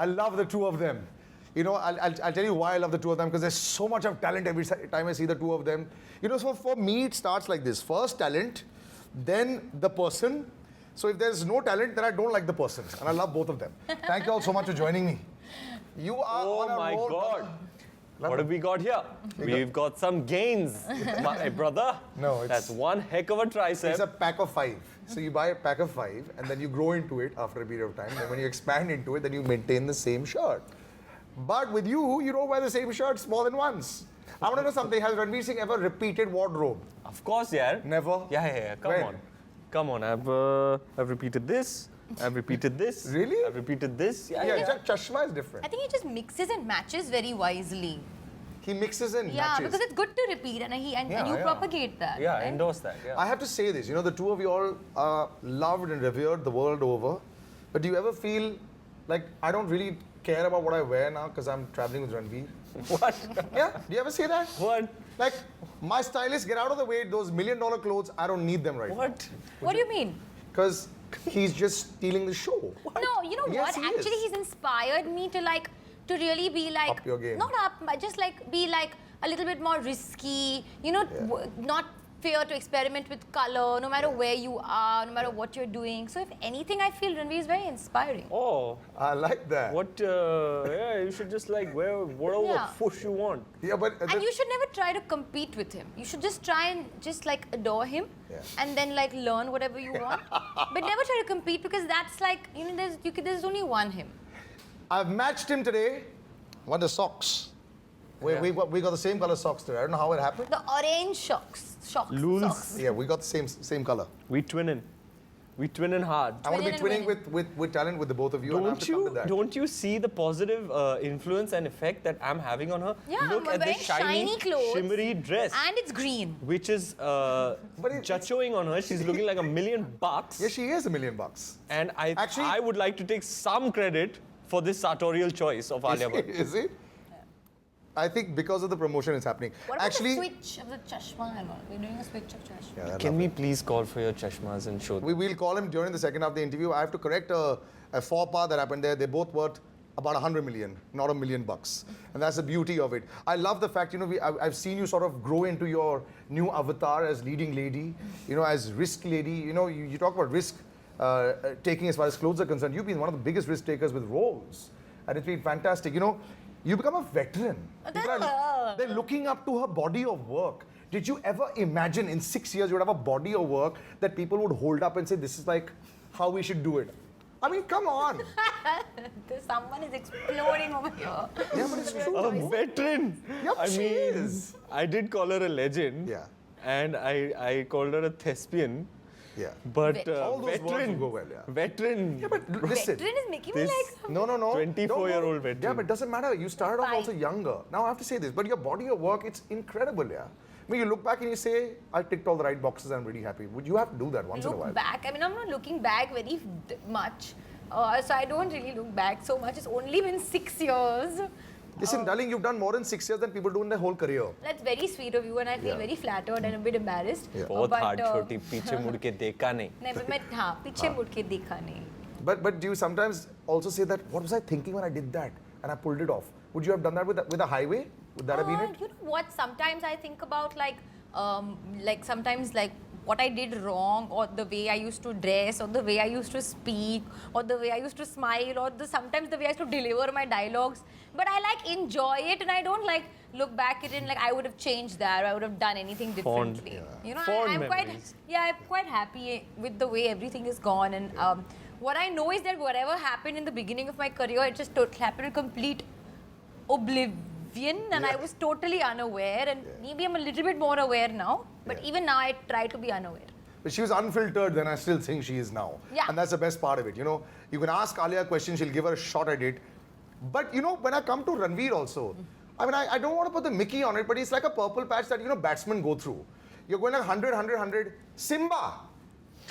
I love the two of them. You know, I'll tell you why I love the two of them, because there's so much of talent every time I see the two of them. You know, so for me it starts like this. First talent, then the person. So if there's no talent, then I don't like the person. And I love both of them. Thank you all so much for joining me. You are Oh on a my roll, God. brother. What have we got here? We've got some gains, my brother. No, that's one heck of a tricep. It's a pack of 5. So you buy a pack of 5 and then you grow into it after a period of time. And when you expand into it, then you maintain the same shirt. But with you, you don't wear the same shirts more than once. I want to know something. Has Ranveer Singh ever repeated wardrobe? Of course, yeah. Never? Yeah. Come When? on. Come on. I've repeated this. I've repeated this. Really? I've repeated this. Yeah. Chashma is different. I think he just mixes and matches very wisely. He mixes and Yeah, matches. because it's good to repeat and you propagate that. Yeah, right? endorse that. Yeah. I have to say this, you know, the two of you all are loved and revered the world over. But do you ever feel like I don't really care about what I wear now because I'm traveling with Ranveer? What? Yeah, do you ever say that? What? Like, my stylist, get out of the way, those $1 million clothes, I don't need them right What? What do you mean? Because he's just stealing the show. No, you know Yes, what? he Actually, is. he's inspired me to really be like Up your game. not up, but just like be like a little bit more risky. You know, not fear to experiment with color, no matter where you are, no matter what you're doing. So if anything, I feel Ranveer is very inspiring. Oh, I like that. what? Yeah, you should just like wear whatever Yeah. fush you want. Yeah, but And you should never try to compete with him. You should just try and just like adore him, Yeah. and then like learn whatever you want. But never try to compete, because that's like, you know, there's only one him. I've matched him today. What the socks? We got the same color socks today. I don't know how it happened. The orange shocks. Loons. Socks. Yeah, we got the same color. We twinning. We twinning hard. I want to be Twinning and twinning with talent with the both of you. and I have to come to that. Don't you see the positive influence and effect that I'm having on her? Yeah, Look I'm at wearing this shiny, clothes. shimmery dress, And it's green. which is it's- chachoing on her. She's looking like $1 million. Yeah, she is $1 million. And Actually- I would like to take some credit for this sartorial choice of Alia Bhatt. Is it? I think because of the promotion it's happening. What about Actually, the switch of the chashma and all? We're doing a switch of chashma. Yeah, Can we please call for your chashmas and show them? we will call him during the second half of the interview. I have to correct a faux pas that happened there. They both worth about 100 million, not $1 million. And that's the beauty of it. I love the fact, you know, I've seen you sort of grow into your new avatar as leading lady, you know, as risk lady. You know, you talk about risk taking as far as clothes are concerned. You've been one of the biggest risk takers with roles. And it's been fantastic. You know, you become a veteran. People they're looking up to her body of work. Did you ever imagine in 6 years you would have a body of work that people would hold up and say, this is like how we should do it? I mean, come on. Someone is exploding over here. Yeah, but it's true. A veteran! Yep, I she mean, is. I did call her a legend. Yeah. And I called her a thespian. Yeah. But All those words veteran. will go well, yeah. Veteran. Yeah, but listen. Veteran is making me This- like some... No. 24-year-old veteran. Yeah, but it doesn't matter. You started off Fine. also younger. Now I have to say this, but your body of work, it's incredible, yeah. I mean, you look back and you say, I ticked all the right boxes, I'm really happy. Would you have to do that once in a while? Look back. I mean, I'm not looking back very much. So I don't really look back so much. It's only been 6 years. Listen, darling, you've done more in 6 years than people do in their whole career. That's very sweet of you, and I feel Yeah. very flattered and a bit embarrassed. Yeah. बहुत But, hard छोटी पीछे मुड़ के देखा नहीं. नहीं, but मैं हाँ पीछे मुड़ के देखा नहीं. But do you sometimes also say that, what was I thinking when I did that? And I pulled it off. Would you have done that with a highway? Would that have been it? You know what? Sometimes I think about like sometimes like what I did wrong, or the way I used to dress, or the way I used to speak, or the way I used to smile, or sometimes the way I used to deliver my dialogues. But I like enjoy it, and I don't like look back at it and like I would have changed that, or I would have done anything Fond. differently. Yeah. You know, Fond I'm memories. I'm quite happy with the way everything is gone. And what I know is that whatever happened in the beginning of my career, it just happened in complete oblivion, and I was totally unaware. And maybe I'm a little bit more aware now, but even now I try to be unaware. But she was unfiltered, then I still think she is now. Yeah. And that's the best part of it. You know, you can ask Alia a question, she'll give her a shot at it. But you know, when I come to Ranveer also, I mean, I don't want to put the Mickey on it, but it's like a purple patch that, you know, batsmen go through. You're going like 100. Simba!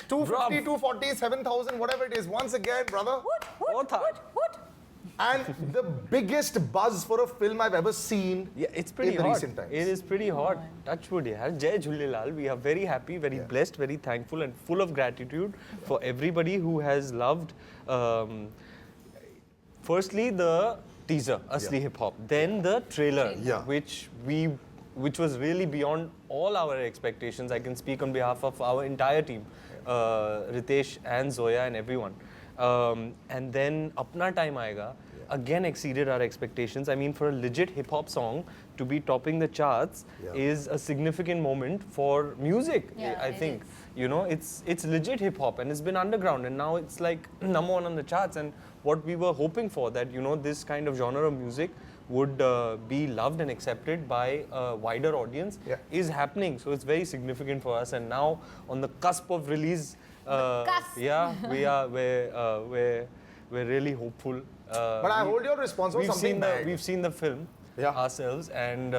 250, 240, 7,000, whatever it is. Once again, brother. What? And the biggest buzz for a film I've ever seen Yeah, it's pretty in the hot. recent times. It is pretty hot. Touchwood, yaar. Jai Jhulelal. We are very happy, very blessed, very thankful, and full of gratitude for everybody who has loved, firstly the teaser, Asli Hip Hop, then the trailer, Yeah. which was really beyond all our expectations. I can speak on behalf of our entire team, Ritesh and Zoya and everyone. And then Apna Time Aayega again exceeded our expectations. I mean, for a legit hip hop song to be topping the charts is a significant moment for music. Yeah, I it think. is. You know, it's legit hip hop and it's been underground and now it's like number one on the charts. And what we were hoping for, that you know this kind of genre of music would be loved and accepted by a wider audience, is happening. So it's very significant for us. And now on the cusp of release, cusp. yeah, we're really hopeful. But I hold you responsible for something bad. We've seen the film Yeah. ourselves, and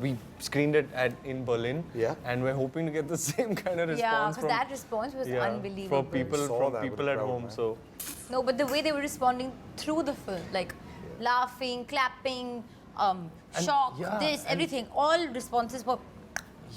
we screened it in Berlin. Yeah. And we're hoping to get the same kind of Yeah, response because that response was unbelievable. for people Saw that with people the at crowd, home. man. So No, but the way they were responding through the film, like laughing, clapping, shock, yeah, this, and- everything, all responses were.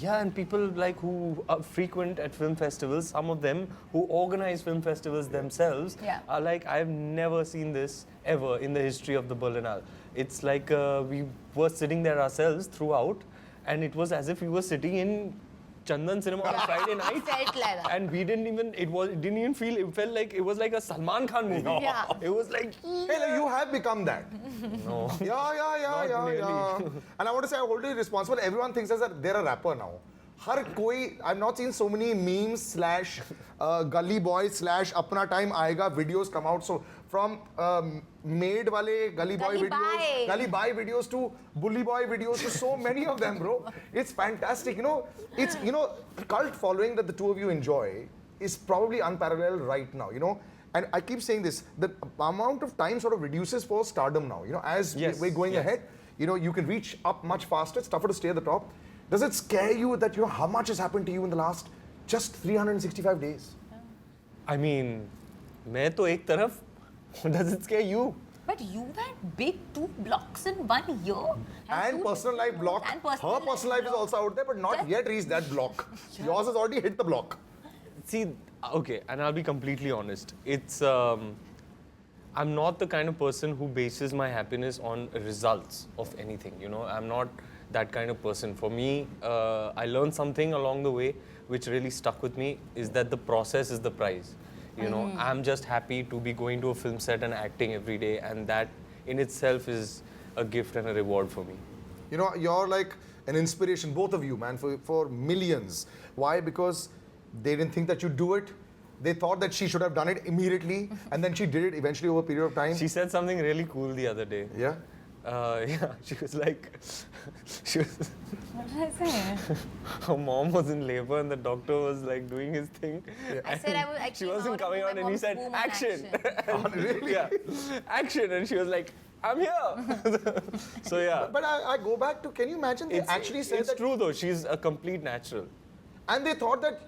yeah, and people like who are frequent at film festivals, some of them who organize film festivals themselves, Yeah. are like, I've never seen this ever in the history of the Berlinale. It's like we were sitting there ourselves throughout, and it was as if we were sitting in Chandan Cinema on Friday night. Felt like that. And we didn't even, it didn't even feel, it felt like it was like a Salman Khan movie. Yeah. It was like, Hey, like, you have become that. no. Yeah. really. And I want to say I hold you responsible. Everyone thinks that they're a rapper now. हर कोई, I've not seen so many memes slash gully boy slash अपना time आएगा videos come out. So from made वाले gully boy Gully videos, Bye. gully boy videos to bully boy videos to so many of them, bro. It's fantastic. You know, it's cult following that the two of you enjoy is probably unparalleled right now. You know. And I keep saying this, the amount of time sort of reduces for stardom now. You know, as Yes, we're going yes. ahead, you know, you can reach up much faster. It's tougher to stay at the top. Does it scare you that, you know, how much has happened to you in the last just 365 days? I mean, मैं तो एक तरफ, does it scare you? But you went big 2 blocks in 1 year. And two personal life block. And personal Her personal life is block. also out there, but not yet reached that block. Yours has already hit the block. See, okay, and I'll be completely honest. It's I'm not the kind of person who bases my happiness on results of anything. You know, I'm not that kind of person. For me, I learned something along the way which really stuck with me, is that the process is the prize. You know, I'm just happy to be going to a film set and acting every day, and that in itself is a gift and a reward for me. You know, you're like an inspiration, both of you, man, for millions. Why? Because they didn't think that you'd do it. They thought that she should have done it immediately, and then she did it eventually over a period of time. She said something really cool the other day. Yeah. Yeah, she was like, she was, What did I say? her mom was in labor and the doctor was like doing his thing. I said I was She actually wasn't coming out and he said, action! Really? Yeah, action! And she was like, I'm here! So yeah, But I go back to, can you imagine they actually said it's that, true though, she's a complete natural. and they thought that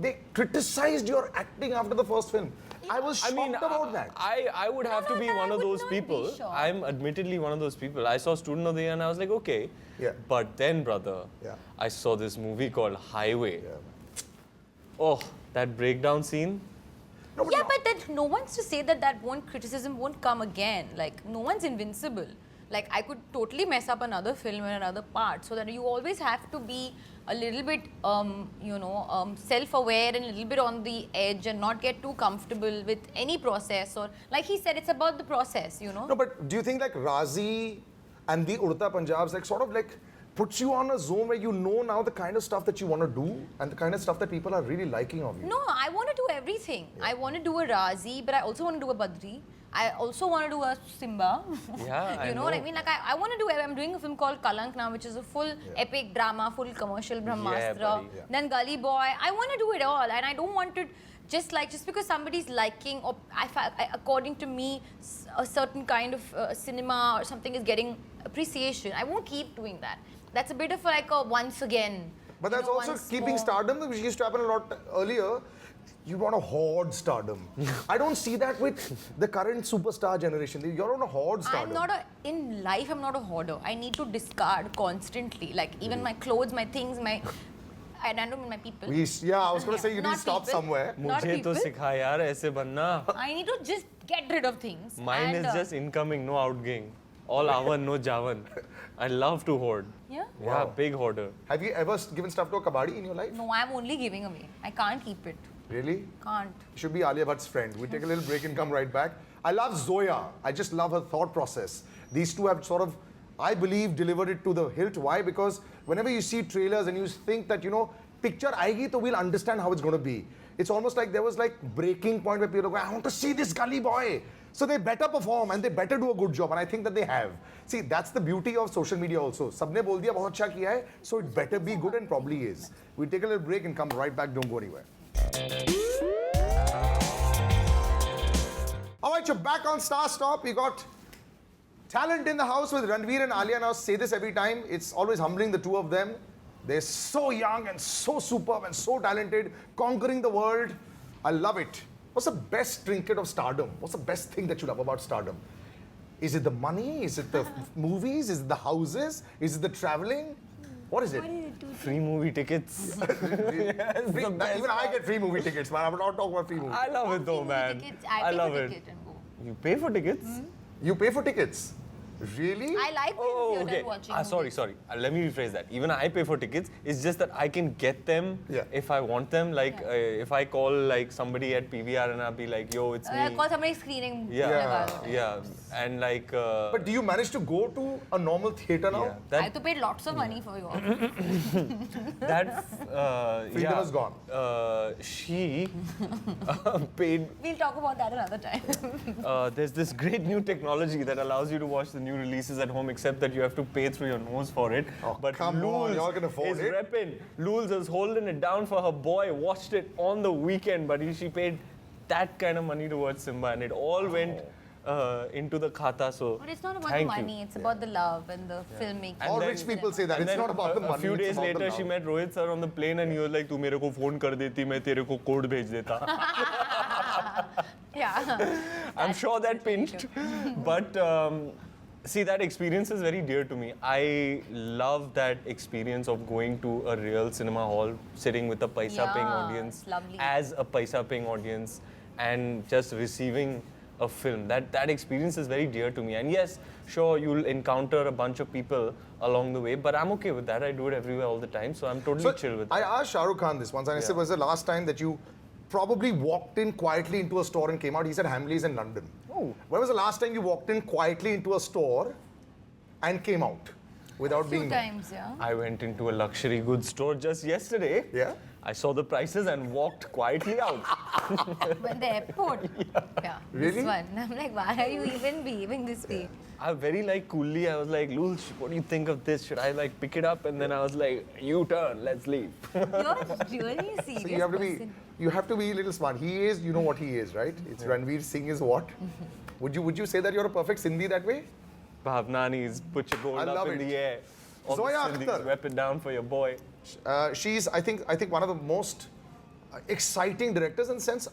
they criticized your acting after the first film. I was shocked about that. I would have to be no, one I of would those not be people. shocked. I'm admittedly one of those people. I saw Student of the Year and I was like, okay. Yeah. But then, brother, Yeah. I saw this movie called Highway. Yeah. Oh, that breakdown scene. No, Yeah, but that no one's to say that criticism won't come again. Like, no one's invincible. Like, I could totally mess up another film in another part. So that you always have to be a little bit, self-aware and a little bit on the edge and not get too comfortable with any process. Or, like he said, it's about the process, you know. No, but do you think like Razi and the Urta Punjabs like sort of like puts you on a zone where you know now the kind of stuff that you want to do and the kind of stuff that people are really liking of you? No, I want to do everything. I want to do a Razi, but I also want to do a Badri. I also want to do a Simba. Yeah, I you know what I know. mean? Like I want to do. I'm doing a film called Kalank now, which is a full epic drama, full commercial Brahmastra. buddy. Yeah. Then Gully Boy. I want to do it all, and I don't want it just because somebody's liking or according to me a certain kind of cinema or something is getting appreciation. I won't keep doing that. That's a bit of like a once again. But you that's know, also once keeping more. stardom, which used to happen a lot earlier. You want to hoard stardom. I don't see that with the current superstar generation. You're on a hoard stardom. In life, I'm not a hoarder. I need to discard constantly. Like even my clothes, my things, I don't mean my people. I was going to say you need Not to stop people. somewhere. Not मुझे तो people. सिखा यार ऐसे बनना. I need to just get rid of things. Mine and, is just incoming, no outgoing. All avan, no javan. I love to hoard. Yeah? Yeah, Wow. big hoarder. Have you ever given stuff to a kabadi in your life? No, I'm only giving away. I can't keep it. Really? Can't. You should be Alia Bhatt's friend. We take a little break and come right back. I love Zoya. I just love her thought process. These two have sort of, I believe, delivered it to the hilt. Why? Because whenever you see trailers and you think that, picture aayegi, so we'll understand how it's going to be. It's almost like there was like breaking point where people are going, I want to see this gully boy. So they better perform and they better do a good job. And I think that they have. See, that's the beauty of social media also. Sabne bol diya, bahut अच्छा किया है, so it better be good and probably is. We take a little break and come right back. Don't go anywhere. All right, you're back on Star Stop. We got talent in the house with Ranveer and Alia. Now, say this every time. It's always humbling, the two of them. They're so young and so superb and so talented, conquering the world. I love it. What's the best trinket of stardom? What's the best thing that you love about stardom? Is it the money? Is it the movies? Is it the houses? Is it the traveling? What is it? Free movie tickets. Even I get free movie tickets, man. I'm not talking about free movies. I love it though, man. I pay love for it. ticket and go. You pay for tickets? You pay for tickets? Really? I like Oh, going to okay. theatre watching Sorry, movies. sorry. Let me rephrase that. Even I pay for tickets. It's just that I can get them Yeah. if I want them. Like, if I call like somebody at PVR and I'll be like, yo, it's me. Call somebody screening. Yeah, lगा yeah. And like, But do you manage to go to a normal theatre now? yeah, I have that, to pay lots of money for you. that, Freedom yeah, is gone. She paid. We'll talk about that another time. There's this great new technology that allows you to watch the new releases at home, except that you have to pay through your nose for it. Oh, but come on, Lulz y'all can afford is it. repping. Lulz is holding it down for her boy. Watched it on the weekend, but she paid that kind of money to watch Simba, and it all went into the khata. So But it's not about thank the you. money, it's about the love and the filmmaking. And All then- rich people say that. And It's then not about the money. a few it's days about the later, she love. met Rohit sir on the plane, and he was like, "तू मेरे को phone कर देती, मैं तेरे को code भेज देता." Yeah. I'm sure that pinched. But see, that experience is very dear to me. I love that experience of going to a real cinema hall, sitting with a paisa paying Yeah, audience, it's lovely. as a paisa paying audience, and just receiving a film. That experience is very dear to me. And yes, sure, you'll encounter a bunch of people along the way, but I'm okay with that. I do it everywhere all the time, so I'm totally chill with I that. asked Shah Rukh Khan this once, and I said, Yeah. was the last time that you probably walked in quietly into a store and came out? He said Hamleys in London. Oh. When was the last time you walked in quietly into a store and came out without Few being times, yeah. I went into a luxury goods store just yesterday. Yeah? I saw the prices and walked quietly out. When the airport. Yeah. Really? This one. I'm like, why are you even behaving this way? I very like coolly, I was like, Lulz, what do you think of this? Should I like pick it up? And then I was like, you turn, let's leave. You're really serious. So you have to be, person. you have to be a little smart. He is, you know what he is, right? It's Ranveer Singh is what? Would you say that you're a perfect Sindhi that way? Bhavnanis, put your gold I up love in it. the air. All Zoya the Sindhis, Akhtar. rep it down for your boy. She's, I think, one of the most exciting directors in the sense.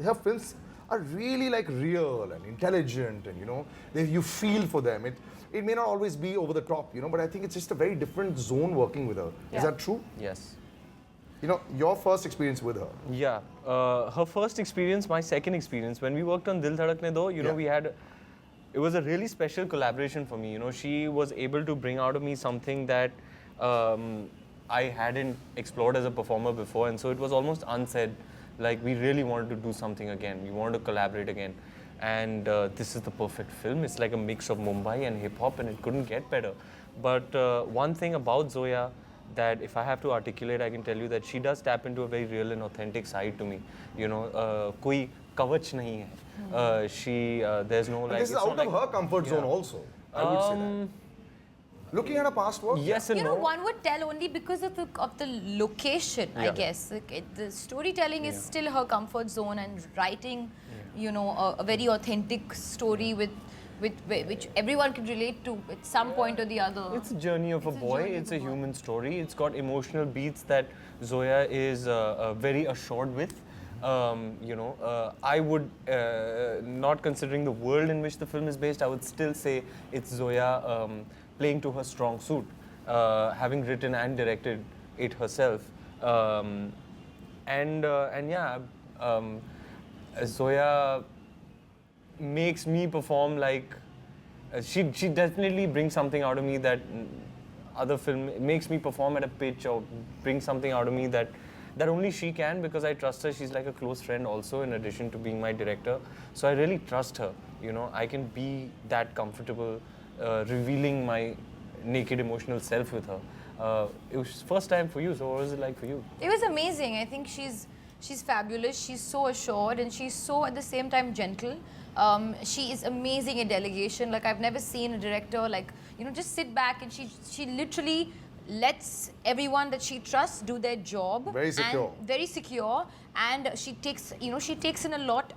Her films are really like real and intelligent, and you feel for them. It may not always be over the top, but I think it's just a very different zone working with her. Is Yeah. that true? Yes. Your first experience with her. Yeah. Her first experience, my second experience, when we worked on Dil Dhadakne Do, Yeah. we had, it was a really special collaboration for me. She was able to bring out of me something that I hadn't explored as a performer before, and so it was almost unsaid. Like, we really wanted to do something again. We wanted to collaborate again. And this is the perfect film. It's like a mix of Mumbai and hip hop, and it couldn't get better. But one thing about Zoya that if I have to articulate, I can tell you that she does tap into a very real and authentic side to me. Koi kavach nahi hai. There's no And like. this is it's out not of like- her comfort zone also. I would say that. Looking at her past work. Yes and no. One would tell only because of the location, I Yeah. guess. Like, the storytelling is still her comfort zone, and writing, a very authentic story with which everyone can relate to at some point or the other. It's a journey of a boy. journey It's of a a boy. human story. It's got emotional beats that Zoya is very assured with. I would, not considering the world in which the film is based, I would still say it's Zoya playing to her strong suit. Having written and directed it herself, Um, and yeah, Zoya makes me perform like she definitely brings something out of me that other film makes me perform at a pitch or brings something out of me that only she can, because I trust her. She's like a close friend also, in addition to being my director. So I really trust her. You know, I can be that comfortable revealing my naked emotional self with her. It was first time for you, so what was it like for you? It was amazing. I think she's fabulous. She's so assured and she's so at the same time gentle. She is amazing at delegation. Like I've never seen a director like just sit back, and she literally lets everyone that she trusts do their job. Very secure. And very secure, and she takes in a lot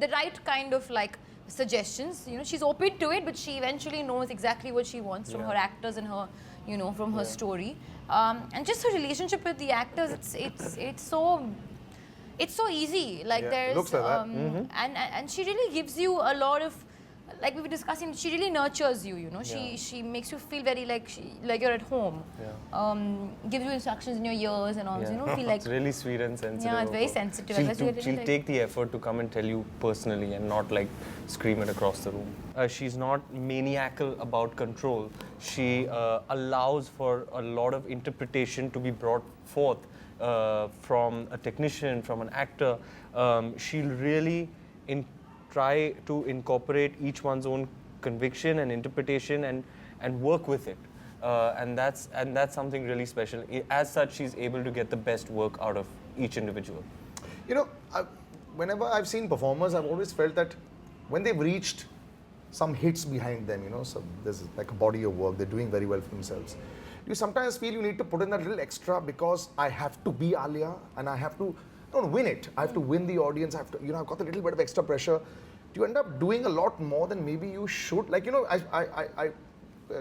the right kind of like suggestions. She's open to it, but she eventually knows exactly what she wants from her actors and her from her story. And just her relationship with the actors, it's so easy. Like Yeah, there's looks like that. and she really gives you a lot of, like we were discussing, she really nurtures you. She makes you feel very like you're at home. Gives you instructions in your ears and all. Feel like It's really sweet and sensitive. Yeah, it's very of her. sensitive. She'll, Unless you get she'll into, take the effort to come and tell you personally and not like scream it across the room. She's not maniacal about control. She allows for a lot of interpretation to be brought forth from a technician, from an actor. She'll really try to incorporate each one's own conviction and interpretation and work with it. And that's something really special. As such, she's able to get the best work out of each individual. Whenever I've seen performers, I've always felt that when they've reached some hits behind them, so there's like a body of work, they're doing very well for themselves. You sometimes feel you need to put in that little extra because I have to be Alia and I have to don't win it. I have to win the audience. I have to, I've got a little bit of extra pressure. You end up doing a lot more than maybe you should. Like, I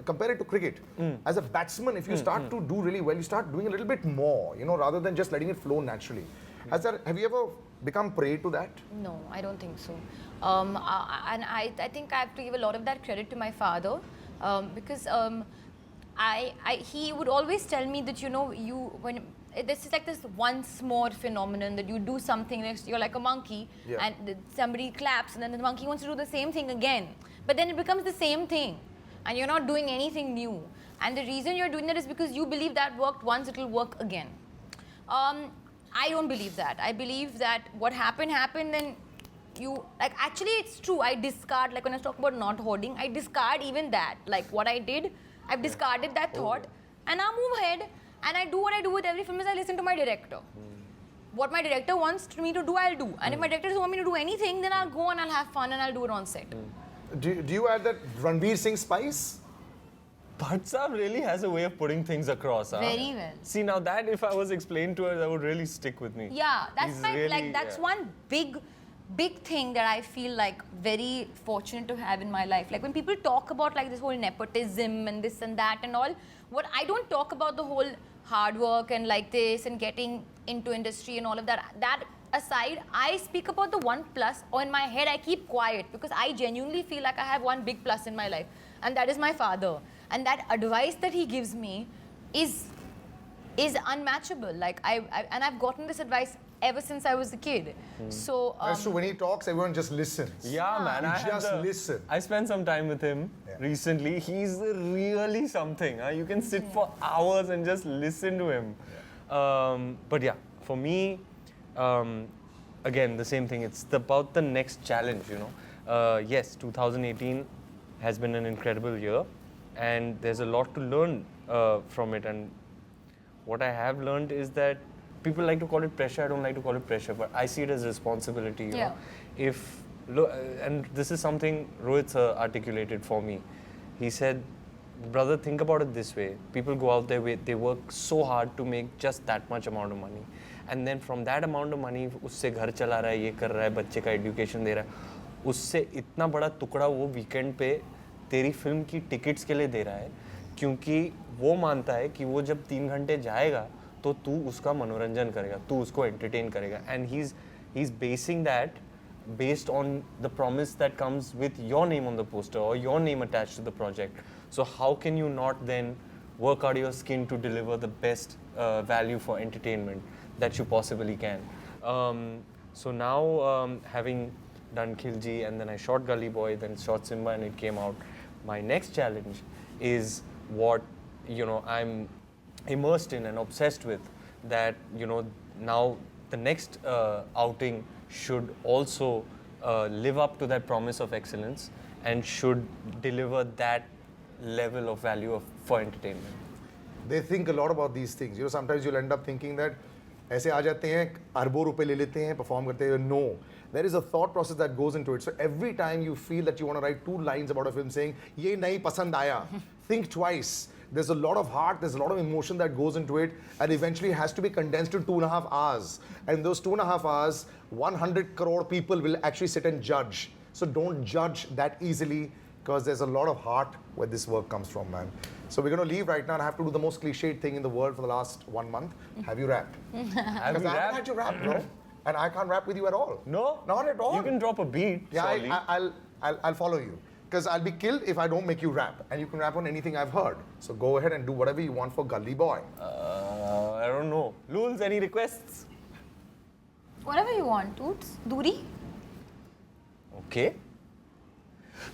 compare it to cricket. As a batsman, if you start to do really well, you start doing a little bit more, rather than just letting it flow naturally. Have you ever become prey to that? no, I don't think so. And I think I have to give a lot of that credit to my father, because he would always tell me that when this is like this once more phenomenon that you do something, you're like a monkey, and somebody claps, and then the monkey wants to do the same thing again, but then it becomes the same thing, and you're not doing anything new. And the reason you're doing that is because you believe that worked once, it'll work again. I don't believe that. I believe that what happened, then actually it's true. I discard, like when I talk about not hoarding, I discard even that. Like what I did, I've discarded that thought, and I move ahead, and I do what I do with every film is I listen to my director. What my director wants me to do, I'll do. And if my director doesn't want me to do anything, then I'll go and I'll have fun and I'll do it on set. Do you add that Ranveer Singh spice? Bhatt Saab really has a way of putting things across. Huh? Very well. See, now that if I was explained to her, that would really stick with me. Yeah, that's He's my really- that's one big thing that I feel like very fortunate to have in my life. Like when people talk about like this whole nepotism and this and that and all, what I don't talk about the whole hard work and like this and getting into industry and all of that. That aside, I speak about the one plus, or in my head I keep quiet because I genuinely feel like I have one big plus in my life, and that is my father. And that advice that he gives me is unmatchable. Like I've gotten this advice ever since I was a kid. So That's true. When he talks, everyone just listens. Yeah, man. You I had just listen. I spent some time with him recently. He's really something. Huh? You can sit for hours and just listen to him. But yeah, for me, again, the same thing. It's about the next challenge, Yes, 2018 has been an incredible year, and there's a lot to learn from it. And what I have learned is that people like to call it pressure. I don't like to call it pressure, but I see it as responsibility. You know? And this is something Rohit sir articulated for me. He said, brother, think about it this way. People go out there, they work so hard to make just that much amount of money. And then from that amount of money, उससे घर चला रहा है, ये कर रहा है, बच्चे का education दे रहा है, उससे इतना बड़ा टुकड़ा वो weekend पे तेरी फिल्म की टिकट्स के लिए दे रहा है, क्योंकि वो मानता है कि वो जब 3 घंटे जाएगा तो तू उसका मनोरंजन करेगा, तू उसको entertain करेगा. And he's basing that based on the promise that comes with your name on the poster or your name attached to the project. So how can you not then work out your skin to deliver the best value for entertainment that you possibly can. So now, having done Khilji and then I shot Gully Boy, then shot Simba and it came out. My next challenge is what I'm immersed in and obsessed with. That now the next outing should also live up to that promise of excellence and should deliver that level of value for entertainment. They think a lot about these things. Sometimes you'll end up thinking that ऐसे आ जाते हैं अरबों रुपए ले लेते हैं perform करते हैं. No, there is a thought process that goes into it. So every time you feel that you want to write 2 lines about a film saying ये नहीं पसंद आया, think twice. There's a lot of heart, there's a lot of emotion that goes into it, and eventually it has to be condensed in 2.5 hours. And those 2.5 hours, 100 crore people will actually sit and judge. So don't judge that easily, because there's a lot of heart where this work comes from, man. So we're going to leave right now and have to do the most cliched thing in the world for the last 1 month. Have you rapped? Have Because you I haven't rapped? had you rap, bro. And I can't rap with you at all. No? Not at all. You can drop a beat, Yeah, surely. I'll follow you. Because I'll be killed if I don't make you rap. And you can rap on anything I've heard. So go ahead and do whatever you want for Gully Boy. I don't know. Luls, any requests? Whatever you want, Toots. Duri? Okay.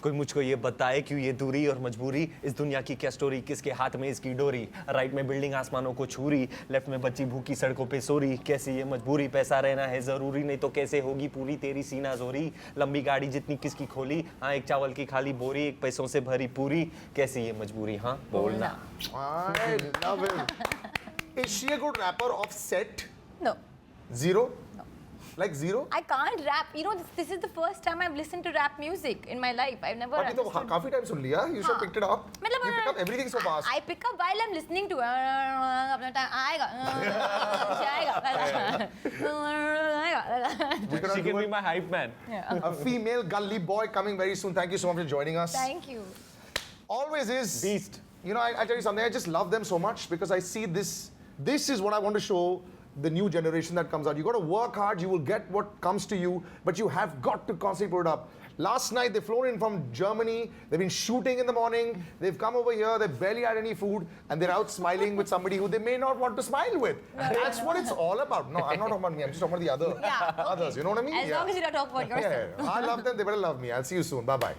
कोई मुझको ये बताए क्यों ये दूरी और मजबूरी, इस दुनिया की क्या स्टोरी, किसके हाथ में इसकी डोरी, राइट में बिल्डिंग आसमानों को छूरी, लेफ्ट में बच्ची भूखी सड़कों पे सोरी, कैसी ये मजबूरी, पैसा रहना है जरूरी, नहीं तो कैसे होगी पूरी तेरी सीना जोरी, लंबी गाड़ी जितनी किसकी खोली, हाँ एक चावल की खाली बोरी, एक पैसों से भरी पूरी, कैसी ये मजबूरी, हाँ बोलना. I love him. Is she a good rapper of set? No. Zero? Like zero? I can't rap. This is the first time I've listened to rap music in my life. I've never But you understood. काफी time सुन लिया. You should have picked it up. मतलब, You pick up everything so fast. I pick up while I'm listening to अपना time आएगा We're gonna She do can be it. my hype man. A female Gully Boy coming very soon. Thank you so much for joining us. Thank you. Always is. Beast. I tell you something, I just love them so much because I see this. This is what I want to show the new generation that comes out. You got to work hard, you will get what comes to you, but you have got to constantly put it up. Last night, they've flown in from Germany. They've been shooting in the morning. They've come over here. They've barely had any food. And they're out smiling with somebody who they may not want to smile with. That's what it's all about. No, I'm not talking about me. I'm just talking about the other Yeah, okay. others. You know what I mean? As long as you don't talk about yourself. Yeah. I love them. They better love me. I'll see you soon. Bye-bye.